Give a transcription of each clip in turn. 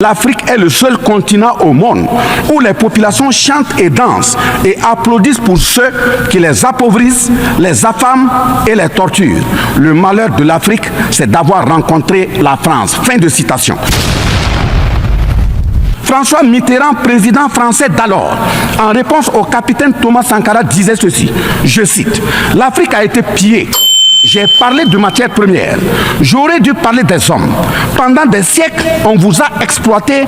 L'Afrique est le seul continent au monde où les populations chantent et dansent et applaudissent pour ceux qui les appauvrissent, les affament et les torturent. Le malheur de l'Afrique, c'est d'avoir rencontré la France. Fin de citation. François Mitterrand, président français d'alors, en réponse au capitaine Thomas Sankara, disait ceci, je cite, « L'Afrique a été pillée. J'ai parlé de matières premières. J'aurais dû parler des hommes. Pendant des siècles, on vous a exploité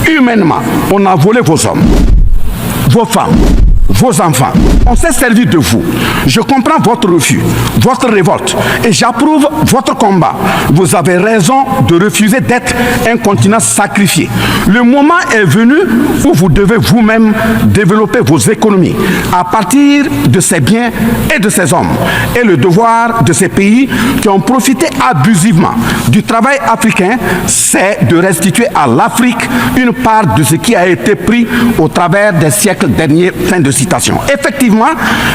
humainement. On a volé vos hommes, vos femmes, vos enfants. On s'est servi de vous. Je comprends votre refus, votre révolte et j'approuve votre combat. Vous avez raison de refuser d'être un continent sacrifié. Le moment est venu où vous devez vous-même développer vos économies à partir de ces biens et de ces hommes. Et le devoir de ces pays qui ont profité abusivement du travail africain, c'est de restituer à l'Afrique une part de ce qui a été pris au travers des siècles derniers. Fin de citation. Effectivement,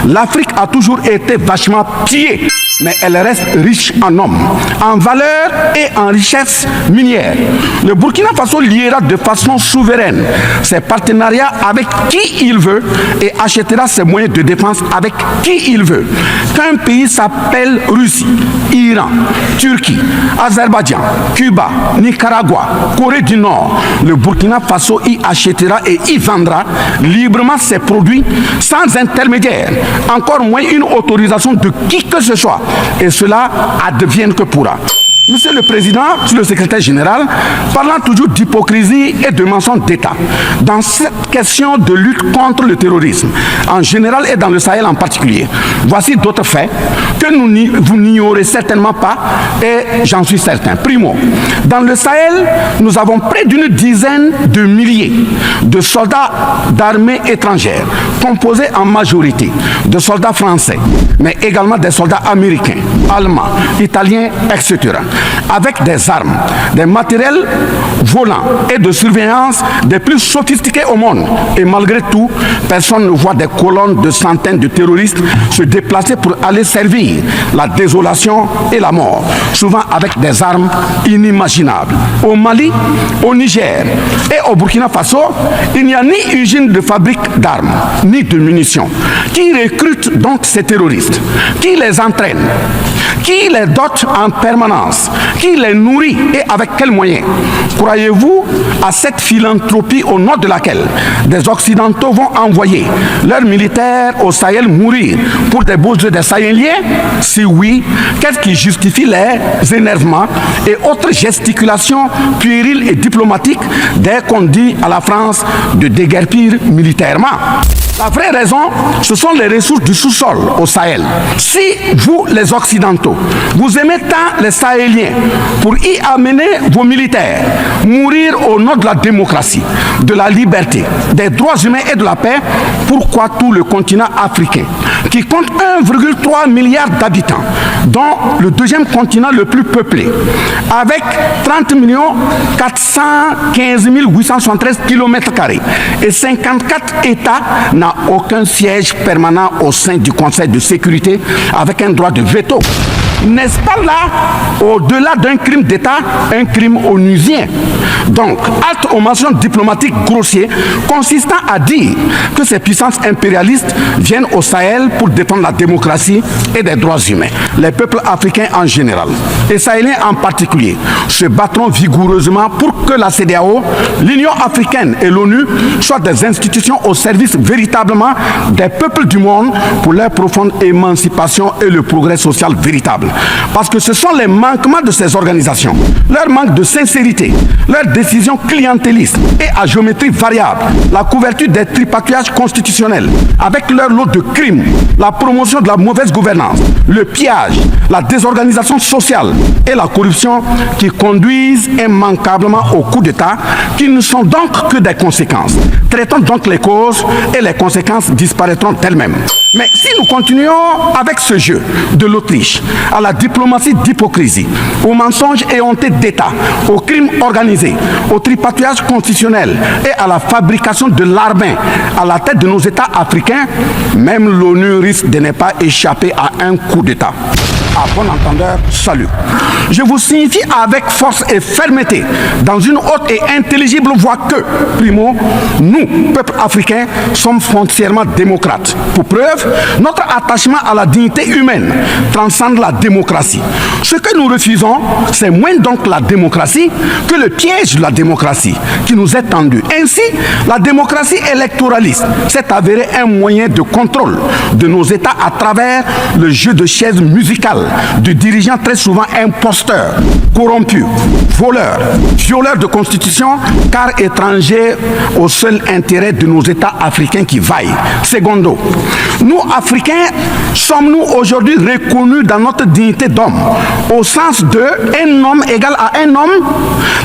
l'Afrique a toujours été vachement pillée, mais elle reste riche en hommes, en valeurs et en richesses minières. Le Burkina Faso liera de façon souveraine ses partenariats avec qui il veut et achètera ses moyens de défense avec qui il veut. Qu'un pays s'appelle Russie, Iran, Turquie, Azerbaïdjan, Cuba, Nicaragua, Corée du Nord, le Burkina Faso y achètera et y vendra librement ses produits sans intermédiaire, encore moins une autorisation de qui que ce soit. Et cela advienne que pourra. Monsieur le Président, Monsieur le Secrétaire général, parlant toujours d'hypocrisie et de mensonge d'État, dans cette question de lutte contre le terrorisme, en général et dans le Sahel en particulier, voici d'autres faits que vous n'ignorez certainement pas et j'en suis certain. Primo, dans le Sahel, nous avons près d'une dizaine de milliers de soldats d'armées étrangères, composés en majorité de soldats français, mais également des soldats américains, allemands, italiens, etc., avec des armes, des matériels volants et de surveillance des plus sophistiqués au monde. Et malgré tout, personne ne voit des colonnes de centaines de terroristes se déplacer pour aller servir la désolation et la mort, souvent avec des armes inimaginables. Au Mali, au Niger et au Burkina Faso, il n'y a ni usine de fabrique d'armes, ni de munitions. Qui recrute donc ces terroristes? Qui les entraîne? Qui les dote en permanence? Qui les nourrit et avec quels moyens? Croyez-vous à cette philanthropie au nom de laquelle des Occidentaux vont envoyer leurs militaires au Sahel mourir pour des beaux jeux des Sahéliens? Si oui, qu'est-ce qui justifie les énervements et autres gesticulations puériles et diplomatiques dès qu'on dit à la France de déguerpir militairement? La vraie raison, ce sont les ressources du sous-sol au Sahel. Si vous, les Occidentaux, vous aimez tant les Sahéliens pour y amener vos militaires, mourir au nom de la démocratie, de la liberté, des droits humains et de la paix, pourquoi tout le continent africain, qui compte 1,3 milliard d'habitants, dont le deuxième continent le plus peuplé, avec 30 415 873 km² et 54 États, n'a aucun siège permanent au sein du Conseil de sécurité avec un droit de veto. N'est-ce pas là, au-delà d'un crime d'État, un crime onusien? Donc, halte aux mentions diplomatiques grossiers consistant à dire que ces puissances impérialistes viennent au Sahel pour défendre la démocratie et des droits humains. Les peuples africains en général, et sahéliens en particulier, se battront vigoureusement pour que la CEDEAO, l'Union africaine et l'ONU soient des institutions au service véritablement des peuples du monde pour leur profonde émancipation et le progrès social véritable. Parce que ce sont les manquements de ces organisations, leur manque de sincérité, leurs décisions clientélistes et à géométrie variable, la couverture des tripatouillages constitutionnels, avec leur lot de crimes, la promotion de la mauvaise gouvernance, le pillage, la désorganisation sociale et la corruption qui conduisent immanquablement au coup d'État, qui ne sont donc que des conséquences. Traitons donc les causes et les conséquences disparaîtront d'elles-mêmes. Mais si nous continuons avec ce jeu de l'Autriche, à la diplomatie d'hypocrisie, aux mensonges éhontés d'État, aux crimes organisés, au tripatouillage constitutionnel et à la fabrication de l'armée à la tête de nos États africains, même l'ONU risque de ne pas échapper à un coup d'État. À bon entendeur, salut. Je vous signifie avec force et fermeté, dans une haute et intelligible voix que, primo, nous, peuple africain, sommes foncièrement démocrates. Pour preuve, notre attachement à la dignité humaine transcende la démocratie. Ce que nous refusons, c'est moins donc la démocratie que le piège de la démocratie qui nous est tendu. Ainsi, la démocratie électoraliste s'est avérée un moyen de contrôle de nos États à travers le jeu de chaises musicales de dirigeants très souvent imposteurs, corrompus, voleurs, violeurs de constitution, car étrangers au seul intérêt de nos États africains qui vaillent. Secondo, nous, Africains, sommes-nous aujourd'hui reconnus dans notre dignité d'homme, au sens de un homme égal à un homme?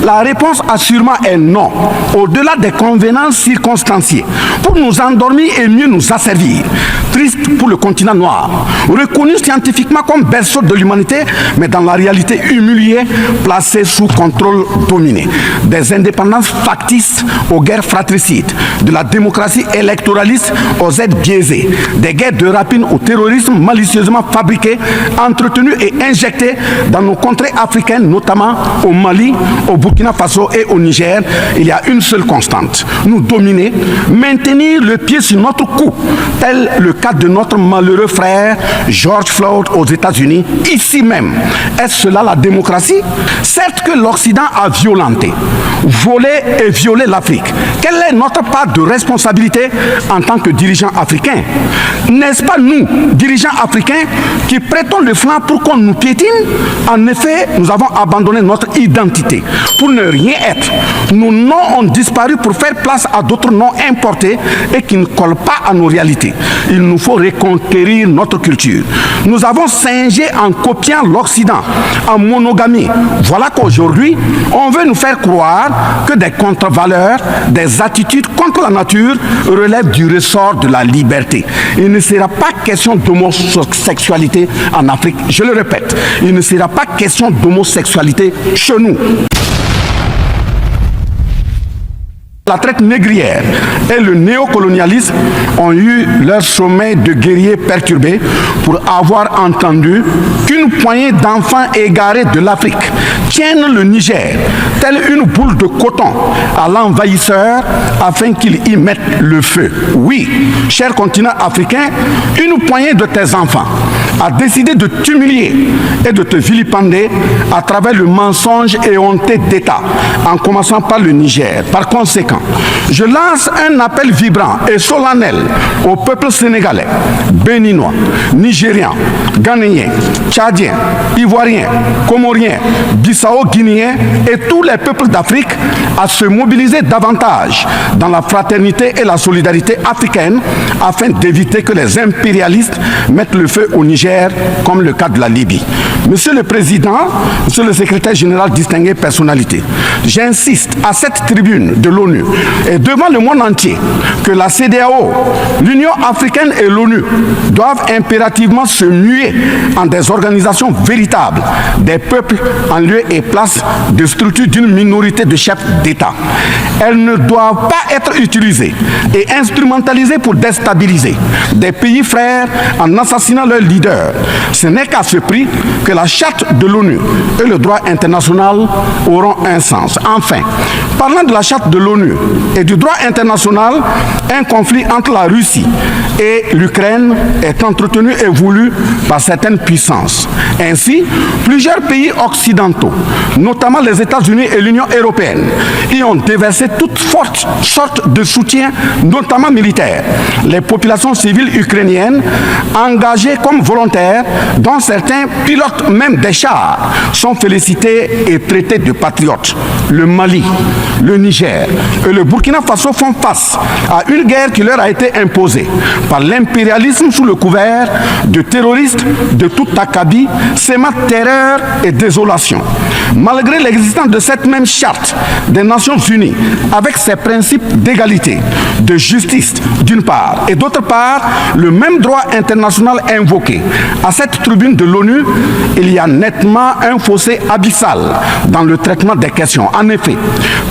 La réponse assurément est non, au-delà des convenances circonstanciées, pour nous endormir et mieux nous asservir. Triste pour le continent noir, reconnu scientifiquement comme berceau de l'humanité, mais dans la réalité humilié, placé sous contrôle dominé. Des indépendances factices aux guerres fratricides, de la démocratie électoraliste aux aides biaisées, des guerres de rapine au terrorisme malicieusement fabriquées, entretenues et injectées dans nos contrées africaines, notamment au Mali, au Burkina Faso et au Niger. Il y a une seule constante: nous dominer, maintenir le pied sur notre cou, tel le cas de notre malheureux frère George Floyd aux États-Unis, ici même. Est-ce cela la démocratie? Certes que l'Occident a violenté, volé et violé l'Afrique. Quelle est notre part de responsabilité en tant que dirigeants africains? N'est-ce pas nous, dirigeants africains, qui prêtons le flanc pour qu'on nous piétine? En effet, nous avons abandonné notre identité pour ne rien être. Nos noms ont disparu pour faire place à d'autres noms importés et qui ne collent pas à nos réalités. Il nous faut reconquérir notre culture. Nous avons singé en copiant l'Occident, en monogamie. Voilà qu'aujourd'hui, on veut nous faire croire que des contre-valeurs, des attitudes contre la nature relèvent du ressort de la liberté. Il ne sera pas question d'homosexualité en Afrique. Je le répète, il ne sera pas question d'homosexualité chez nous. La traite négrière et le néocolonialisme ont eu leur sommet de guerriers perturbés pour avoir entendu qu'une poignée d'enfants égarés de l'Afrique tiennent le Niger, telle une boule de coton, à l'envahisseur afin qu'il y mette le feu. Oui, cher continent africain, une poignée de tes enfants a décidé de t'humilier et de te vilipender à travers le mensonge éhonté d'État, en commençant par le Niger. Par conséquent, je lance un appel vibrant et solennel au peuple sénégalais, béninois, nigérien, ghanéen, tchadien, ivoirien, comorien, bissau-guinéen et tous les peuples d'Afrique à se mobiliser davantage dans la fraternité et la solidarité africaine afin d'éviter que les impérialistes mettent le feu au Niger comme le cas de la Libye. Monsieur le Président, Monsieur le Secrétaire général, distingué personnalité, j'insiste à cette tribune de l'ONU et devant le monde entier que la CEDEAO, l'Union africaine et l'ONU doivent impérativement se muer en des organisations véritables des peuples en lieu et place de structures d'une minorité de chefs d'État. Elles ne doivent pas être utilisées et instrumentalisées pour déstabiliser des pays frères en assassinant leurs leaders. Ce n'est qu'à ce prix que la charte de l'ONU et le droit international auront un sens. Enfin, parlant de la charte de l'ONU et du droit international, un conflit entre la Russie et l'Ukraine est entretenu et voulu par certaines puissances. Ainsi, plusieurs pays occidentaux, notamment les États-Unis et l'Union européenne, y ont déversé toute sorte de soutien, notamment militaire. Les populations civiles ukrainiennes, engagées comme volontaires, dont certains pilotent même des chars, sont félicités et traités de patriotes. Le Mali, le Niger et le Burkina Faso font face à une guerre qui leur a été imposée par l'impérialisme sous le couvert de terroristes de toute acabit, sémant terreur et désolation. Malgré l'existence de cette même charte des Nations Unies, avec ses principes d'égalité, de justice d'une part, et d'autre part, le même droit international invoqué, à cette tribune de l'ONU, il y a nettement un fossé abyssal dans le traitement des questions. En effet,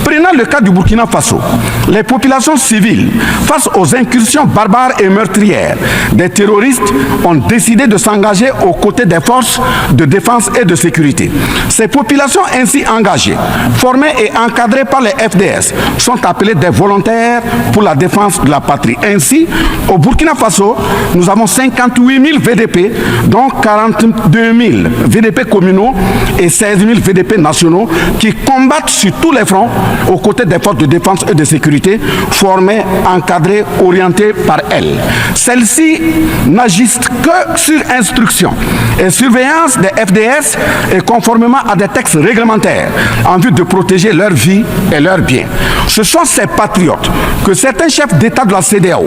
prenant le cas du Burkina Faso, les populations civiles, face aux incursions barbares et meurtrières des terroristes, ont décidé de s'engager aux côtés des forces de défense et de sécurité. Ces populations ainsi engagées, formées et encadrées par les FDS, sont appelées des volontaires pour la défense de la patrie. Ainsi, au Burkina Faso, nous avons 58 000 VDP, dont 42 000 VDP communaux et 16 000 VDP nationaux qui combattent sur tous les fronts aux côtés des forces de défense et de sécurité formées, encadrées, orientées par elles. Celles-ci n'agissent que sur instruction et surveillance des FDS et conformément à des textes réglementaires en vue de protéger leur vie et leurs biens. Ce sont ces patriotes que certains chefs d'État de la CEDEAO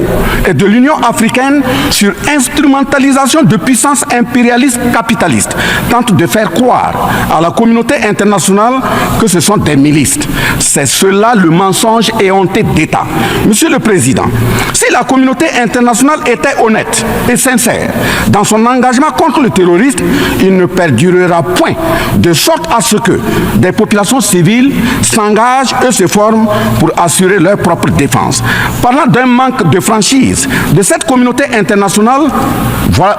et de l'Union africaine, sur instrumentalisation de puissances impérialistes capitalistes, tentent de faire croire à la communauté internationale que ce sont des milices. C'est cela le mensonge éhonté d'État. Monsieur le Président, si la communauté internationale était honnête et sincère dans son engagement contre le terrorisme, il ne perdurera point, de sorte à ce que des populations civiles s'engagent et se forment pour assurer leur propre défense. Parlant d'un manque de franchise de cette communauté internationale,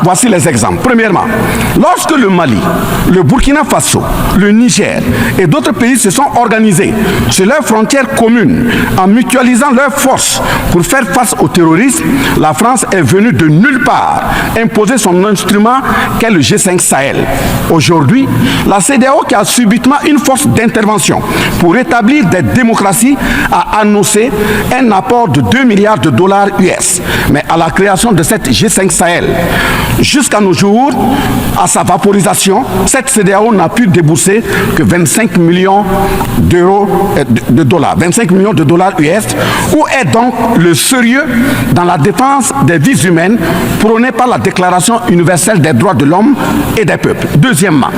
voici les exemples. Premièrement, lorsque le Mali, le Burkina Faso, le Niger et d'autres pays se sont organisés sur leurs frontières communes en mutualisant leurs forces pour faire face au terrorisme, la France est venue de nulle part imposer son instrument qu'est le G5 Sahel. Aujourd'hui, la CEDEAO, qui a subitement une force d'intervention pour établir des démocraties, a annoncé un apport de 2 milliards de dollars US. Mais à la création de cette G5 Sahel, jusqu'à nos jours, à sa vaporisation, cette CEDEAO n'a pu débourser que 25 millions de dollars, 25 millions de dollars US. Où est donc le sérieux dans la défense des vies humaines prônée par la Déclaration universelle des droits de l'homme et des peuples? Deuxièmement,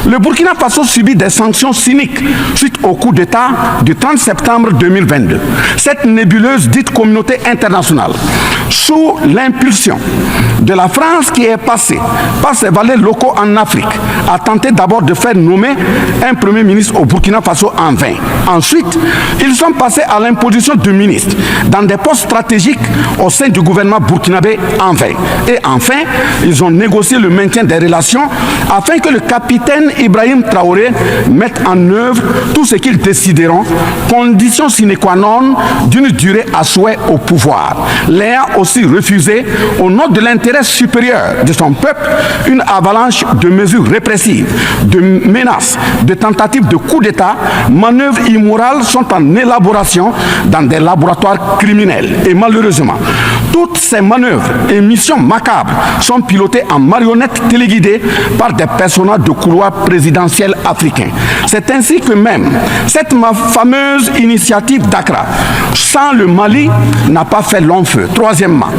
le Burkina Faso subit des sanctions cyniques suite au coup d'État du 30 septembre 2022. Cette nébuleuse dite communauté internationale, sous l'impulsion de la France qui est passée par ses valets locaux en Afrique, a tenté d'abord de faire nommer un premier ministre au Burkina Faso en vain. Ensuite, ils sont passés à l'imposition de ministres dans des postes stratégiques au sein du gouvernement burkinabé en vain. Et enfin, ils ont négocié le maintien des relations afin que le capitaine Ibrahim Traoré mette en œuvre tout ce qu'ils décideront, condition sine qua non d'une durée à souhait au pouvoir. L'ayant aussi refusé, au nom de l'intérêt supérieur de son peuple, une avalanche de mesures répressives, de menaces, de tentatives de coup d'État, manœuvres immorales sont en élaboration dans des laboratoires criminels. Et malheureusement, toutes ces manœuvres et missions macabres sont pilotées en marionnettes téléguidées par des personnages de couloir présidentiel africains. C'est ainsi que même cette fameuse initiative d'Accra, sans le Mali, n'a pas fait long feu. Troisièmement,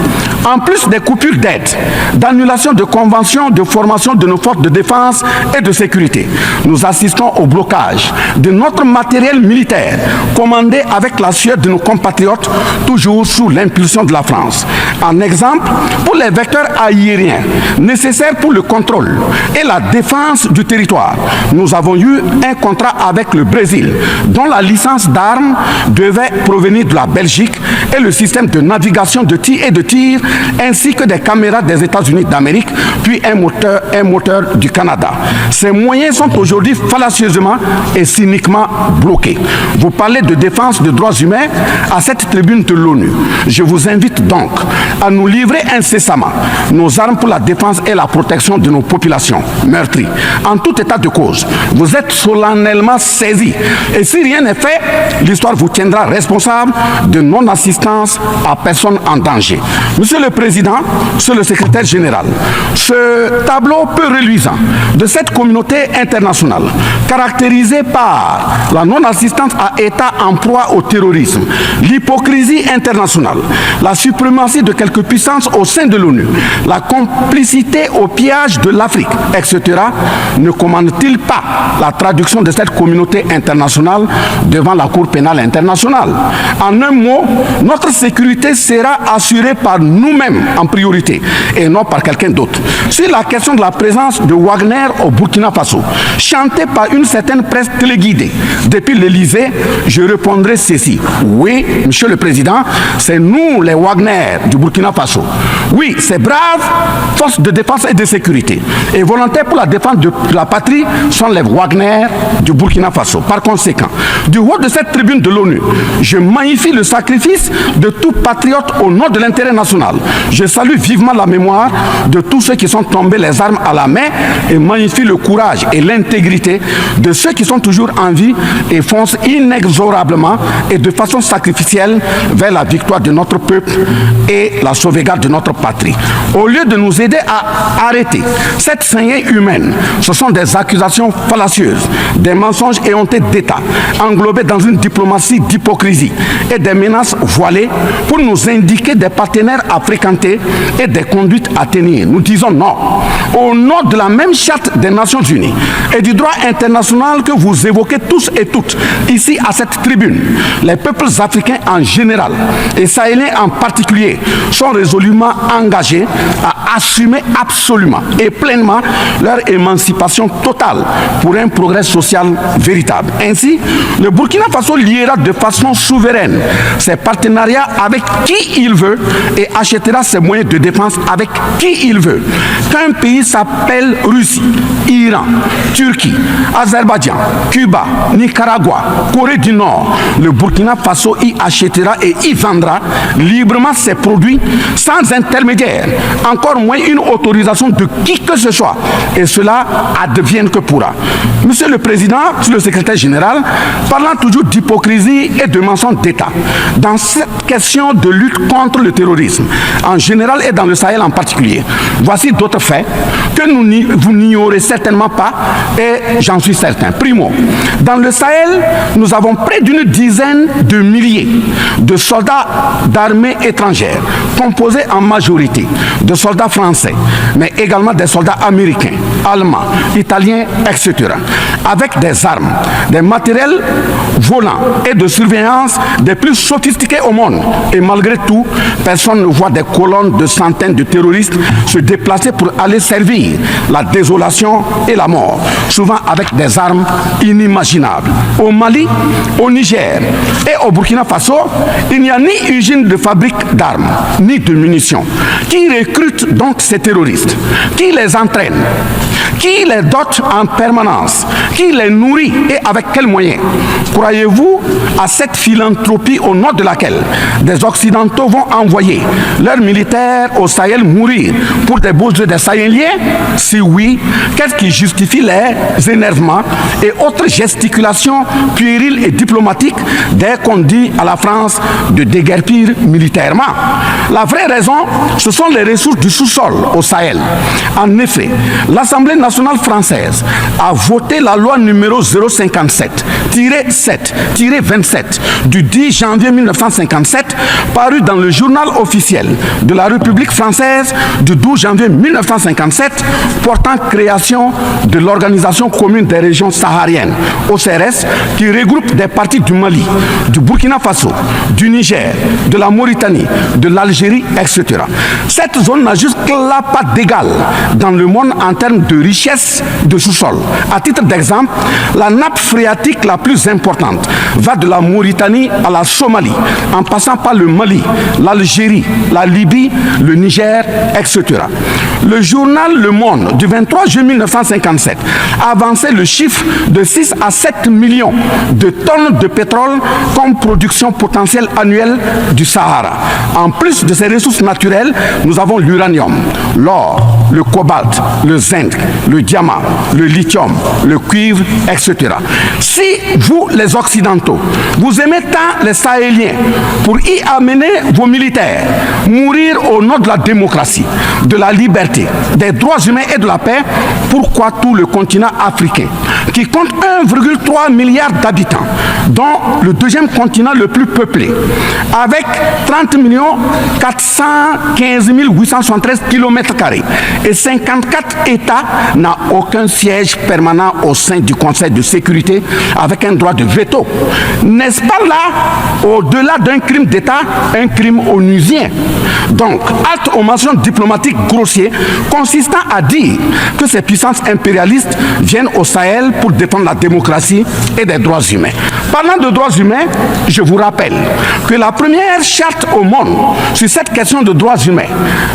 en plus des coupures d'aide, d'annulation de conventions de formation de nos forces de défense et de sécurité, nous assistons au blocage de notre matériel militaire commandé avec la sueur de nos compatriotes, toujours sous l'impulsion de la France. En exemple, pour les vecteurs aériens nécessaires pour le contrôle et la défense du territoire, nous avons eu un contrat avec le Brésil, dont la licence d'armes devait provenir de la Belgique, et le système de navigation de tir ainsi que des caméras des États-Unis d'Amérique, puis un moteur du Canada. Ces moyens sont aujourd'hui fallacieusement et cyniquement bloqués. Vous parlez de défense des droits humains à cette tribune de l'ONU. Je vous invite donc à nous livrer incessamment nos armes pour la défense et la protection de nos populations meurtries. En tout état de cause, vous êtes solennellement saisis. Et si rien n'est fait, l'histoire vous tiendra responsable de non-assistance à personne en danger. Monsieur Monsieur le Président, Monsieur le Secrétaire général, ce tableau peu reluisant de cette communauté internationale, caractérisée par la non-assistance à États en proie au terrorisme, l'hypocrisie internationale, la suprématie de quelques puissances au sein de l'ONU, la complicité au pillage de l'Afrique, etc., ne commande-t-il pas la traduction de cette communauté internationale devant la Cour pénale internationale? En un mot, notre sécurité sera assurée par nous-mêmes en priorité et non par quelqu'un d'autre. Sur la question de la présence de Wagner au Burkina Faso, chantée par une certaine presse téléguidée depuis l'Élysée, je répondrai ceci. Oui, Monsieur le Président, c'est nous les Wagner du Burkina Faso. Oui, ces braves forces de défense et de sécurité et volontaires pour la défense de la patrie sont les Wagner du Burkina Faso. Par conséquent, du haut de cette tribune de l'ONU, je magnifie le sacrifice de tout patriote au nom de l'intérêt national. Je salue vivement la mémoire de tous ceux qui sont tombés les armes à la main et magnifie le courage et l'intégrité de ceux qui sont toujours en vie et foncent inexorablement et de façon sacrificielle vers la victoire de notre peuple et la sauvegarde de notre patrie. Au lieu de nous aider à arrêter cette saignée humaine, ce sont des accusations fallacieuses, des mensonges éhontés d'État, englobés dans une diplomatie d'hypocrisie et des menaces voilées pour nous indiquer des partenaires à fréquenter et des conduites à tenir. Nous disons non. Au nom de la même charte des Nations Unies et du droit international que vous évoquez tous et toutes ici à cette tribune, les peuples africains en général et sahéliens en particulier sont résolument engagés à assumer absolument et pleinement leur émancipation totale pour un progrès social véritable. Ainsi, le Burkina Faso liera de façon souveraine ses partenariats avec qui il veut et achètera ses moyens de défense avec qui il veut. Qu'un pays s'appelle Russie, Iran, Turquie, Azerbaïdjan, Cuba, Nicaragua, Corée du Nord, le Burkina Faso y achètera et y vendra librement ses produits sans intermédiaire, encore moins une autorisation de qui que ce soit. Et cela advienne que pourra. Monsieur le Président, Monsieur le Secrétaire général, parlant toujours d'hypocrisie et de mensonge d'État, dans cette question de lutte contre le terrorisme, en général et dans le Sahel en particulier, voici d'autres faits que vous n'ignorez certainement pas et j'en suis certain. Primo, dans le Sahel, nous avons près d'une dizaine de milliers de soldats d'armées étrangères, composés en majorité de soldats français, mais également des soldats américains, allemands, italiens, etc., avec des armes, des matériels volants et de surveillance des plus sophistiqués au monde. Et malgré tout, personne ne voit des colonnes de centaines de terroristes se déplacer pour aller servir la désolation et la mort, souvent avec des armes inimaginables. Au Mali, au Niger et au Burkina Faso, il n'y a ni usine de fabrique d'armes, ni de munitions. Qui recrute donc ces terroristes? Qui les entraîne? Qui les dote en permanence? Qui les nourrit et avec quels moyens? Croyez-vous à cette philanthropie au nom de laquelle des Occidentaux vont envoyer leurs militaires au Sahel mourir pour des beaux yeux des Sahéliens? Si oui, qu'est-ce qui justifie les énervements et autres gesticulations puériles et diplomatiques dès qu'on dit à la France de déguerpir militairement? La vraie raison, ce sont les ressources du sous-sol au Sahel. En effet, l'Assemblée nationale française a voté la loi numéro 057-7-27 du 10 janvier 1957, parue dans le journal officiel de la République française du 12 janvier 1957, portant création de l'Organisation commune des régions sahariennes, OCRS, qui regroupe des parties du Mali, du Burkina Faso, du Niger, de la Mauritanie, de l'Algérie, etc. Cette zone n'a jusque-là pas d'égal dans le monde en termes de richesse de sous-sol. À titre d'exemple, la nappe phréatique la plus importante va de la Mauritanie à la Somalie, en passant par le Mali, l'Algérie, la Libye, le Niger, etc. Le journal Le Monde du 23 juin 1957 avançait le chiffre de 6 à 7 millions de tonnes de pétrole comme production potentielle annuelle du Sahara. En plus de ces ressources naturelles, nous avons l'uranium, l'or, le cobalt, le zinc, le diamant, le lithium, le cuivre, etc. Si vous, les Occidentaux, vous aimez tant les Sahéliens pour y amener vos militaires, mourir au nom de la démocratie, de la liberté, des droits humains et de la paix. Pourquoi tout le continent africain, qui compte 1,3 milliard d'habitants, dont le deuxième continent le plus peuplé, avec 30 415 873 km² et 54 États, n'a aucun siège permanent au sein du Conseil de sécurité avec un droit de veto? N'est-ce pas là, au-delà d'un crime d'État, un crime onusien? Donc, halte aux mentions diplomatiques grossiers consistant à dire que ces puissances impérialistes viennent au Sahel pour défendre la démocratie et des droits humains. Parlant de droits humains, je vous rappelle que la première charte au monde sur cette question de droits humains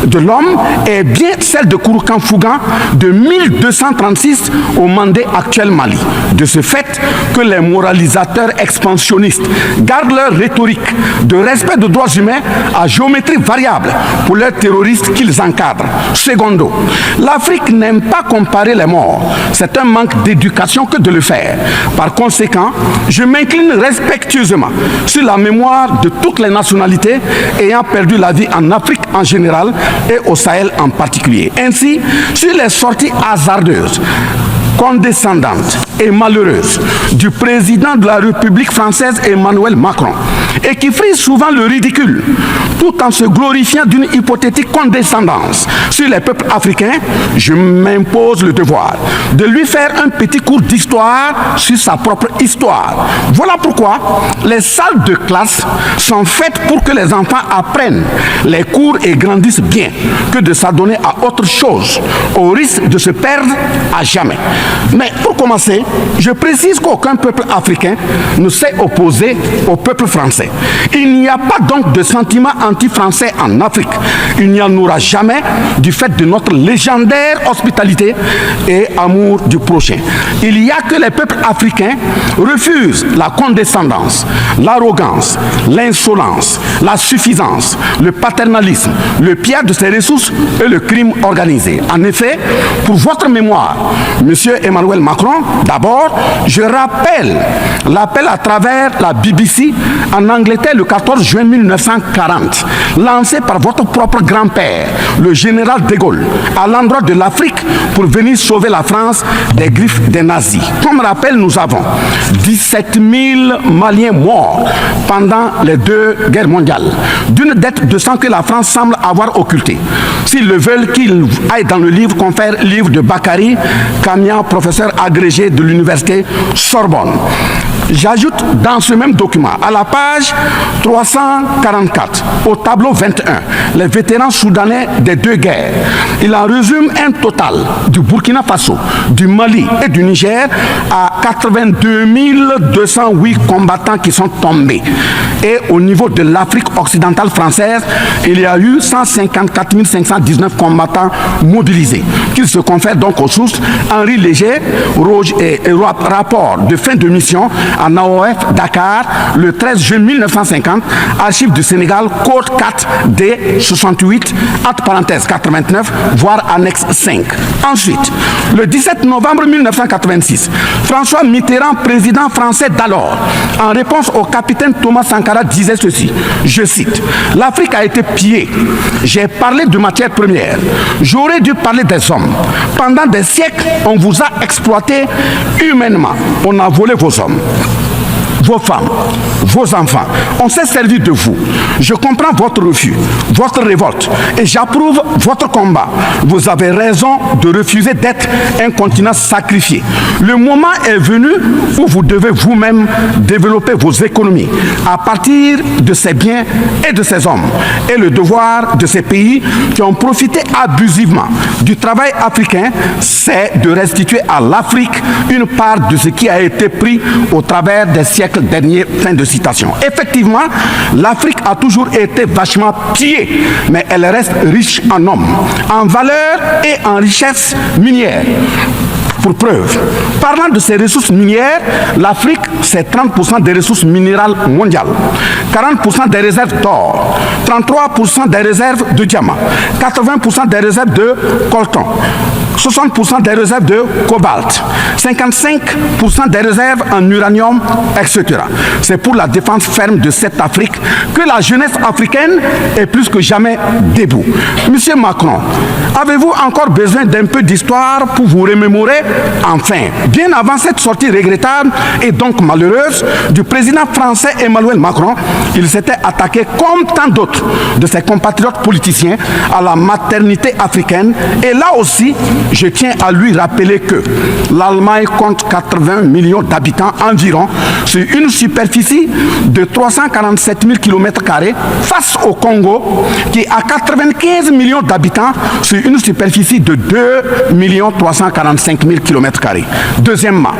de l'homme est bien celle de Kouroukan Fougan de 1236 au Mandé actuel Mali. De ce fait que les moralisateurs expansionnistes gardent leur rhétorique de respect de droits humains à géométrie variable pour leurs terroristes qu'ils encadrent. Secondo, l'Afrique n'aime pas comparer les morts. C'est un manque d'éducation que de le faire. Par conséquent, je m'incline respectueusement sur la mémoire de toutes les nationalités ayant perdu la vie en Afrique en général et au Sahel en particulier. Ainsi, sur les sorties hasardeuses, condescendante et malheureuse du président de la République française Emmanuel Macron et qui frise souvent le ridicule tout en se glorifiant d'une hypothétique condescendance sur les peuples africains, je m'impose le devoir de lui faire un petit cours d'histoire sur sa propre histoire. Voilà pourquoi les salles de classe sont faites pour que les enfants apprennent les cours et grandissent bien, que de s'adonner à autre chose, au risque de se perdre à jamais. Mais pour commencer, je précise qu'aucun peuple africain ne s'est opposé au peuple français. Il n'y a pas donc de sentiment anti-français en Afrique. Il n'y en aura jamais du fait de notre légendaire hospitalité et amour du prochain. Il n'y a que les peuples africains refusent la condescendance, l'arrogance, l'insolence, la suffisance, le paternalisme, le pillage de ses ressources et le crime organisé. En effet, pour votre mémoire, Monsieur Emmanuel Macron, d'abord, je rappelle l'appel à travers la BBC en Angleterre le 14 juin 1940, lancé par votre propre grand-père, le général de Gaulle, à l'endroit de l'Afrique pour venir sauver la France des griffes des nazis. Comme rappel, nous avons 17 000 Maliens morts pendant les deux guerres mondiales, d'une dette de sang que la France semble avoir occultée. S'ils le veulent, qu'ils aillent dans le livre confère livre de Bakary Kamian, professeur agrégé de l'université Sorbonne. J'ajoute dans ce même document, à la page 344, au tableau 21, les vétérans soudanais des deux guerres. Il en résume un total du Burkina Faso, du Mali et du Niger à 82 208 combattants qui sont tombés. Et au niveau de l'Afrique occidentale française, il y a eu 154 519 combattants mobilisés, qu'ils se confèrent donc aux sources Henri Léger, rapport de fin de mission en AOF Dakar, le 13 juin 1950, archives du Sénégal, code 4 D 68, entre parenthèses 89, voire annexe 5. Ensuite, le 17 novembre 1986, François Mitterrand, président français d'alors, en réponse au capitaine Thomas Sankara, disait ceci, je cite, « L'Afrique a été pillée. J'ai parlé de matières premières. J'aurais dû parler des hommes. Pendant des siècles, on vous a exploité humainement. On a volé vos hommes, vos femmes, vos enfants. On s'est servi de vous. Je comprends votre refus, votre révolte et j'approuve votre combat. Vous avez raison de refuser d'être un continent sacrifié. Le moment est venu où vous devez vous-même développer vos économies à partir de ces biens et de ces hommes. Et le devoir de ces pays qui ont profité abusivement du travail africain, c'est de restituer à l'Afrique une part de ce qui a été pris au travers des siècles dernier, fin de citation. Effectivement, l'Afrique a toujours été vachement pillée, mais elle reste riche en hommes, en valeur et en richesse minière. Pour preuve, parlant de ses ressources minières, l'Afrique, c'est 30% des ressources minérales mondiales, 40% des réserves d'or, 33% des réserves de diamants, 80% des réserves de coltan, 60% des réserves de cobalt, 55% des réserves en uranium, etc. C'est pour la défense ferme de cette Afrique que la jeunesse africaine est plus que jamais debout. Monsieur Macron, avez-vous encore besoin d'un peu d'histoire pour vous remémorer? Enfin, bien avant cette sortie regrettable et donc malheureuse du président français Emmanuel Macron, il s'était attaqué comme tant d'autres de ses compatriotes politiciens à la maternité africaine. Et là aussi, je tiens à lui rappeler que l'Allemagne compte 80 millions d'habitants environ sur une superficie de 347 000 km² face au Congo qui a 95 millions d'habitants sur une superficie de 2 345 000 km². Deuxièmement,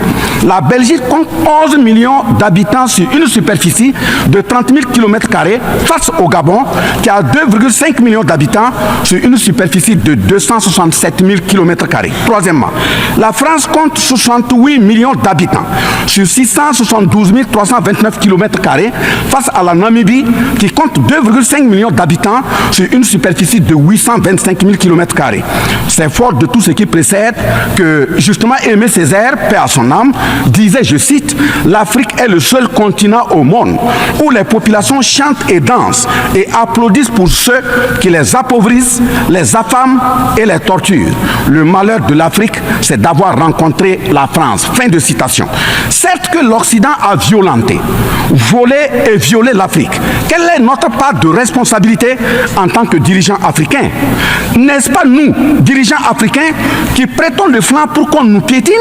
la Belgique compte 11 millions d'habitants sur une superficie de 30 000 km² face au Gabon qui a 2,5 millions d'habitants sur une superficie de 267 000 km². Troisièmement, la France compte 68 millions d'habitants sur 672 329 km² face à la Namibie qui compte 2,5 millions d'habitants sur une superficie de 825 000 km². C'est fort de tout ce qui précède que justement Aimé Césaire, paix à son âme, disait, je cite, « L'Afrique est le seul continent au monde où les populations chantent et dansent et applaudissent pour ceux qui les appauvrissent, les affament et les torturent. Le malheur de l'Afrique, c'est d'avoir rencontré la France. » Fin de citation. Certes que l'Occident a violenté, volé et violé l'Afrique. Quelle est notre part de responsabilité en tant que dirigeants africains? N'est-ce pas nous, dirigeants africains, qui prêtons le flanc pour qu'on nous piétine?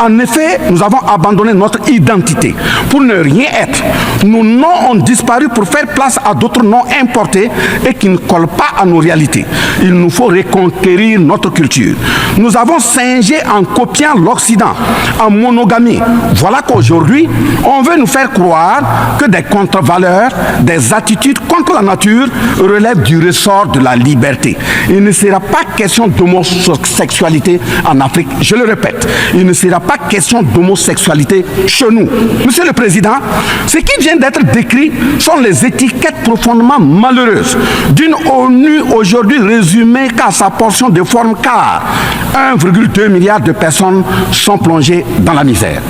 En effet, nous avons abandonné notre identité pour ne rien être. Nos noms ont disparu pour faire place à d'autres noms importés et qui ne collent pas à nos réalités. Il nous faut reconquérir notre culture. Nous avons singé en copiant l'Occident, en monogamie. Voilà qu'aujourd'hui, on veut nous faire croire que des contre-valeurs, des attitudes contre la nature relèvent du ressort de la liberté. Il ne sera pas question d'homosexualité en Afrique. Je le répète, il ne sera pas question d'homosexualité chez nous. Monsieur le Président, ce qui vient d'être décrit sont les étiquettes profondément malheureuses d'une ONU aujourd'hui résumée qu'à sa portion de forme car 1,2 milliard de personnes sont plongées dans la misère.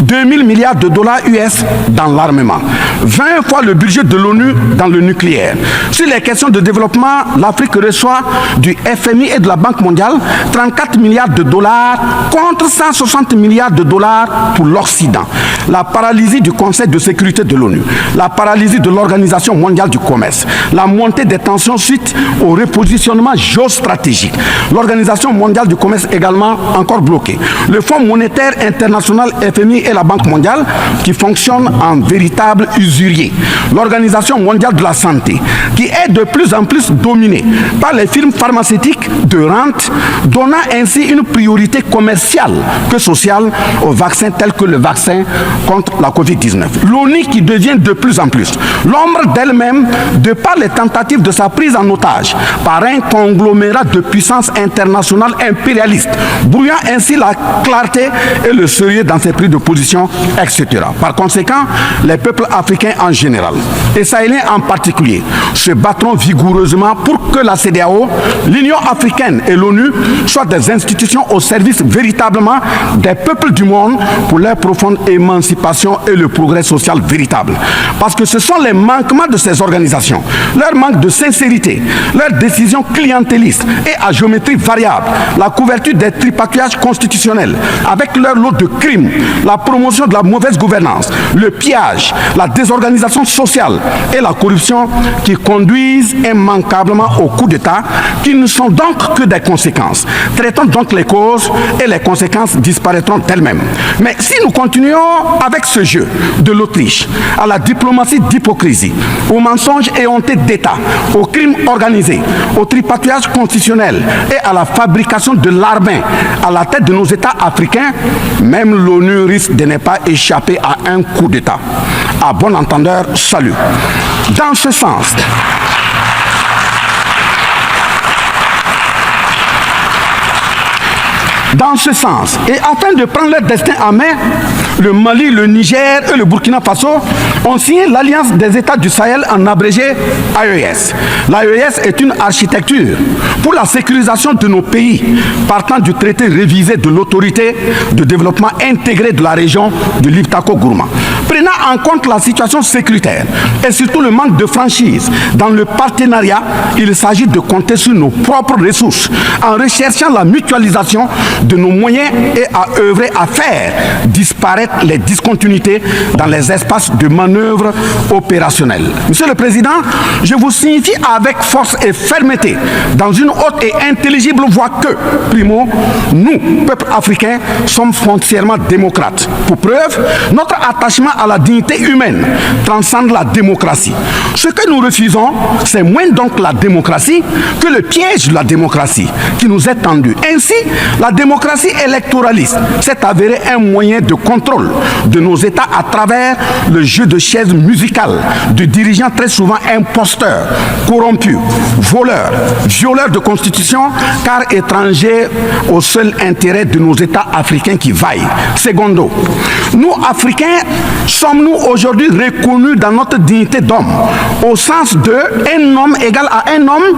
2 000 milliards de dollars US dans l'armement. 20 fois le budget de l'ONU dans le nucléaire. Sur les questions de développement, l'Afrique reçoit du FMI et de la Banque mondiale 34 milliards de dollars contre 160 milliards de dollars pour l'Occident. La paralysie du Conseil de sécurité de l'ONU, la paralysie de l'Organisation mondiale du commerce, la montée des tensions suite au repositionnement géostratégique. L'Organisation mondiale du commerce également encore bloquée. Le Fonds monétaire international, FMI et la Banque mondiale qui fonctionnent en véritable usurier. L'Organisation mondiale de la santé qui est de plus en plus dominée par les firmes pharmaceutiques de rente, donnant ainsi une priorité commerciale que sociale aux vaccins tels que le vaccin contre la Covid-19. L'ONU qui devient de plus en plus l'ombre d'elle-même de par les tentatives de sa prise en otage par un conglomérat de puissances internationales impérialistes, brouillant ainsi la clarté et le sérieux dans ses prises de position, etc. Par conséquent, les peuples africains en général et sahéliens en particulier se battront vigoureusement pour que la CEDEAO, l'Union africaine et l'ONU soient des institutions au service véritablement des peuples du monde pour leur profonde émancipation et le progrès social véritable. Parce que ce sont les manquements de ces organisations, leur manque de sincérité, leurs décisions clientélistes et à géométrie variable, la couverture des tripatouillages constitutionnels avec leur lot de crimes, la promotion de la mauvaise gouvernance, le pillage, la désorganisation sociale et la corruption qui conduisent immanquablement au coup d'État qui ne sont donc que des conséquences. Traitons donc les causes et les conséquences disparaîtront d'elles-mêmes. Mais si nous continuons avec ce jeu de l'Autriche, à la diplomatie d'hypocrisie, aux mensonges éhontés d'État, aux crimes organisés, au tripatouillage constitutionnel et à la fabrication de l'armée à la tête de nos États africains, même l'ONU risque de ne pas échapper à un coup d'État. À bon entendeur, salut. Dans ce sens, et afin de prendre leur destin en main, le Mali, le Niger et le Burkina Faso ont signé l'Alliance des États du Sahel, en abrégé AES. L'AES est une architecture pour la sécurisation de nos pays, partant du traité révisé de l'autorité de développement intégré de la région de l'Iptako-Gourma. Prenant en compte la situation sécuritaire et surtout le manque de franchise dans le partenariat, il s'agit de compter sur nos propres ressources en recherchant la mutualisation de nos moyens et à œuvrer à faire disparaître les discontinuités dans les espaces de manœuvre opérationnels. Monsieur le Président, je vous signifie avec force et fermeté, dans une haute et intelligible voix que, primo, nous, peuple africain, sommes foncièrement démocrates. Pour preuve, notre attachement à la dignité humaine transcende la démocratie. Ce que nous refusons, c'est moins donc la démocratie que le piège de la démocratie qui nous est tendu. Ainsi, la démocratie électoraliste s'est avérée un moyen de contrôle de nos États à travers le jeu de chaises musicales de dirigeants très souvent imposteurs, corrompus, voleurs, violeurs de constitution, car étrangers au seul intérêt de nos États africains qui vaillent. Secondo, nous, Africains, sommes-nous aujourd'hui reconnus dans notre dignité d'homme, au sens de un homme égal à un homme?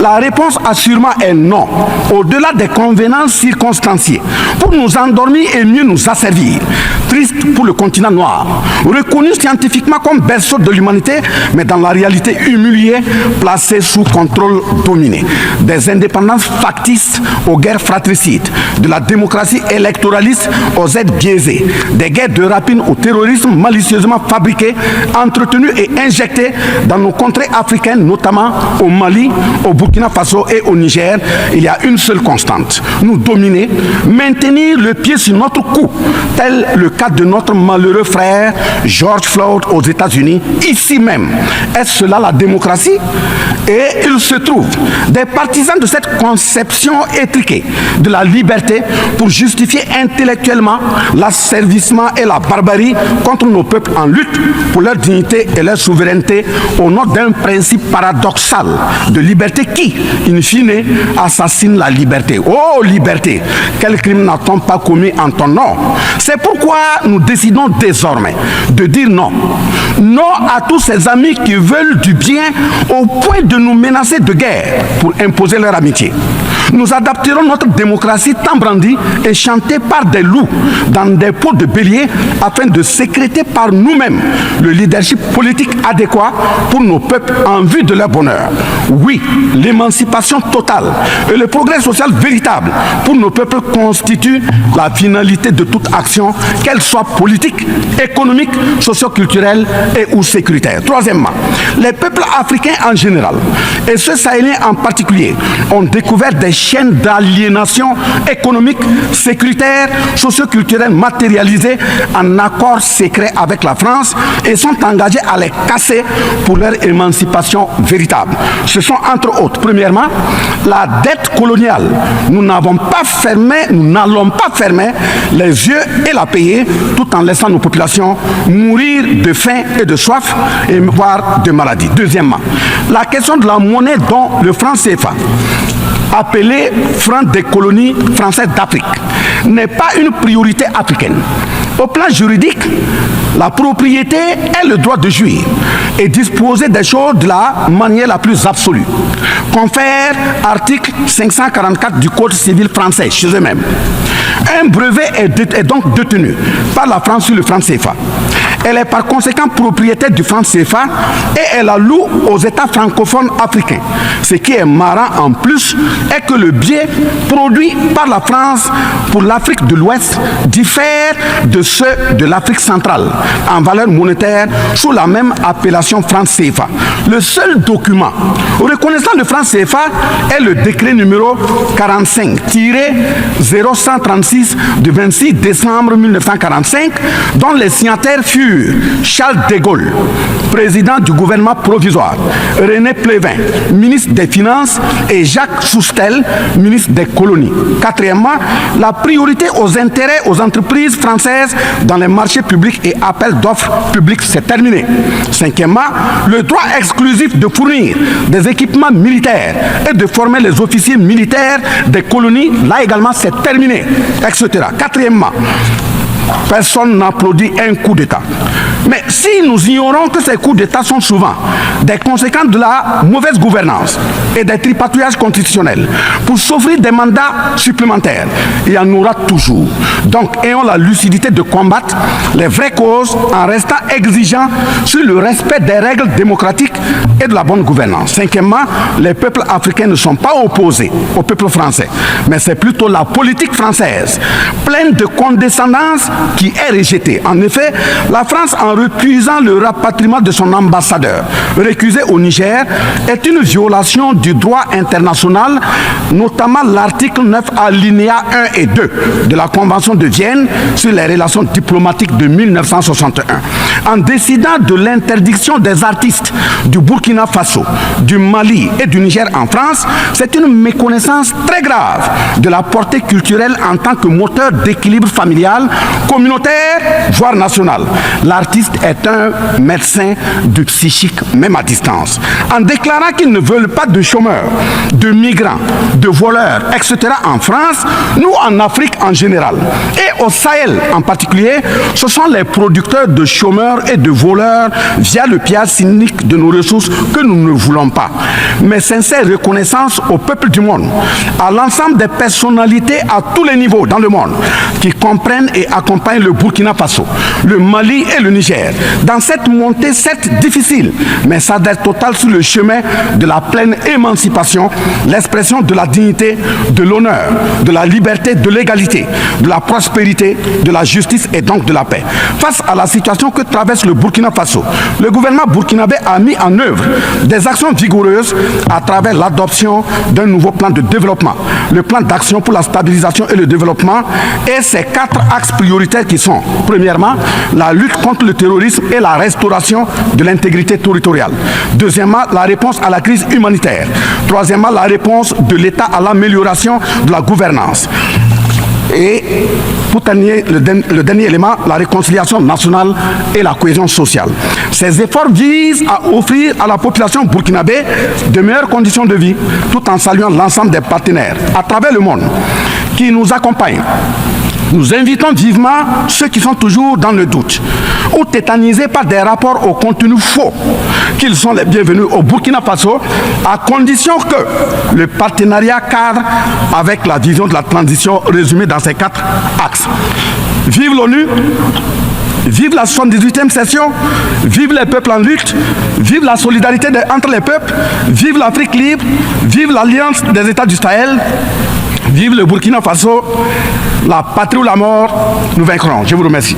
La réponse assurément est non, au-delà des convenances circonstanciées, pour nous endormir et mieux nous asservir. Triste pour le continent noir, reconnu scientifiquement comme berceau de l'humanité, mais dans la réalité humilié, placé sous contrôle dominé. Des indépendances factices aux guerres fratricides, de la démocratie électoraliste aux aides biaisées, des guerres de rapine au terrorisme malicieusement fabriquées, entretenues et injectées dans nos contrées africaines, notamment au Mali, au Burkina Faso et au Niger. Il y a une seule constante: nous dominer, maintenir le pied sur notre cou, tel le cas de notre malheureux frère George Floyd aux États-Unis, ici même. Est-ce cela la démocratie? Et il se trouve des partisans de cette conception étriquée de la liberté pour justifier intellectuellement l'asservissement et la barbarie contre nos peuples en lutte pour leur dignité et leur souveraineté au nom d'un principe paradoxal de liberté qui, in fine, assassine la liberté. Oh liberté, quel crime n'a-t-on pas commis en ton nom? C'est pourquoi nous décidons désormais de dire non. Non à tous ces amis qui veulent du bien au point de nous menacer de guerre pour imposer leur amitié. Nous adapterons notre démocratie tant brandie et chantée par des loups dans des pots de bélier afin de sécréter par nous-mêmes le leadership politique adéquat pour nos peuples en vue de leur bonheur. Oui, l'émancipation totale et le progrès social véritable pour nos peuples constituent la finalité de toute action, qu'elle soit politique, économique, socio-culturelle et ou sécuritaire. Troisièmement, les peuples africains en général et ceux sahéliens en particulier ont découvert des chaînes d'aliénation économique, sécuritaire, socio-culturelle matérialisées en accord secret avec la France et sont engagés à les casser pour leur émancipation véritable. Ce sont entre autres, premièrement, la dette coloniale. Nous n'allons pas fermer les yeux et la payer tout en laissant nos populations mourir de faim et de soif et voire de maladie. Deuxièmement, la question de la monnaie dont le franc CFA, appelé franc des colonies françaises d'Afrique, n'est pas une priorité africaine. Au plan juridique, la propriété est le droit de jouir et disposer des choses de la manière la plus absolue. Confère article 544 du Code civil français chez eux-mêmes. Un brevet est donc détenu par la France sur le franc CFA. Elle est par conséquent propriétaire du franc CFA et elle la loue aux États francophones africains. Ce qui est marrant en plus est que le billet produit par la France pour l'Afrique de l'Ouest diffère de ceux de l'Afrique centrale en valeur monétaire sous la même appellation franc CFA. Le seul document reconnaissant le franc CFA est le décret numéro 45-0136 du 26 décembre 1945 dont les signataires furent Charles de Gaulle, président du gouvernement provisoire, René Pleven, ministre des Finances et Jacques Soustel, ministre des Colonies. Quatrièmement, la priorité aux intérêts aux entreprises françaises dans les marchés publics et appels d'offres publics, c'est terminé. Cinquièmement, le droit exclusif de fournir des équipements militaires et de former les officiers militaires des colonies, là également c'est terminé, etc. Quatrièmement, Personne n'applaudit un coup d'État. Mais si nous ignorons que ces coups d'État sont souvent des conséquences de la mauvaise gouvernance et des tripatouillages constitutionnels pour s'offrir des mandats supplémentaires, il y en aura toujours. Donc, ayons la lucidité de combattre les vraies causes en restant exigeants sur le respect des règles démocratiques et de la bonne gouvernance. Cinquièmement, les peuples africains ne sont pas opposés au peuple français, mais c'est plutôt la politique française, pleine de condescendance, qui est rejetée. En effet, la France, en refusant le rapatriement de son ambassadeur récusé au Niger, est une violation du droit international, notamment l'article 9 alinéa 1 et 2 de la Convention de Vienne sur les relations diplomatiques de 1961. En décidant de l'interdiction des artistes du Burkina Faso, du Mali et du Niger en France, c'est une méconnaissance très grave de la portée culturelle en tant que moteur d'équilibre familial, communautaire, voire national. L'artiste est un médecin du psychique, même à distance. En déclarant qu'ils ne veulent pas de chômeurs, de migrants, de voleurs, etc. en France, nous en Afrique en général, et au Sahel en particulier, ce sont les producteurs de chômeurs et de voleurs via le pillage cynique de nos ressources que nous ne voulons pas. Mais sincère reconnaissance au peuple du monde, à l'ensemble des personnalités à tous les niveaux dans le monde qui comprennent et accompagnent le Burkina Faso, le Mali et le Niger dans cette montée certes difficile, mais s'adresse totale sur le chemin de la pleine émancipation, l'expression de la dignité, de l'honneur, de la liberté, de l'égalité, de la prospérité, de la justice et donc de la paix. Face à la situation que traverse le Burkina Faso, le gouvernement burkinabé a mis en œuvre des actions vigoureuses à travers l'adoption d'un nouveau plan de développement, le plan d'action pour la stabilisation et le développement et ses 4 axes prioritaires qui sont, premièrement, la lutte contre le terrorisme et la restauration de l'intégrité territoriale. Deuxièmement, la réponse à la crise humanitaire. Troisièmement, la réponse de l'État à l'amélioration de la gouvernance. Et pour terminer, le dernier élément, la réconciliation nationale et la cohésion sociale. Ces efforts visent à offrir à la population burkinabé de meilleures conditions de vie, tout en saluant l'ensemble des partenaires à travers le monde qui nous accompagnent. Nous invitons vivement ceux qui sont toujours dans le doute ou tétanisés par des rapports au contenu faux qu'ils sont les bienvenus au Burkina Faso à condition que le partenariat cadre avec la vision de la transition résumée dans ces 4 axes. Vive l'ONU, vive la 78e session, vive les peuples en lutte, vive la solidarité entre les peuples, vive l'Afrique libre, vive l'Alliance des États du Sahel, vive le Burkina Faso, la patrie ou la mort, nous vaincrons. Je vous remercie.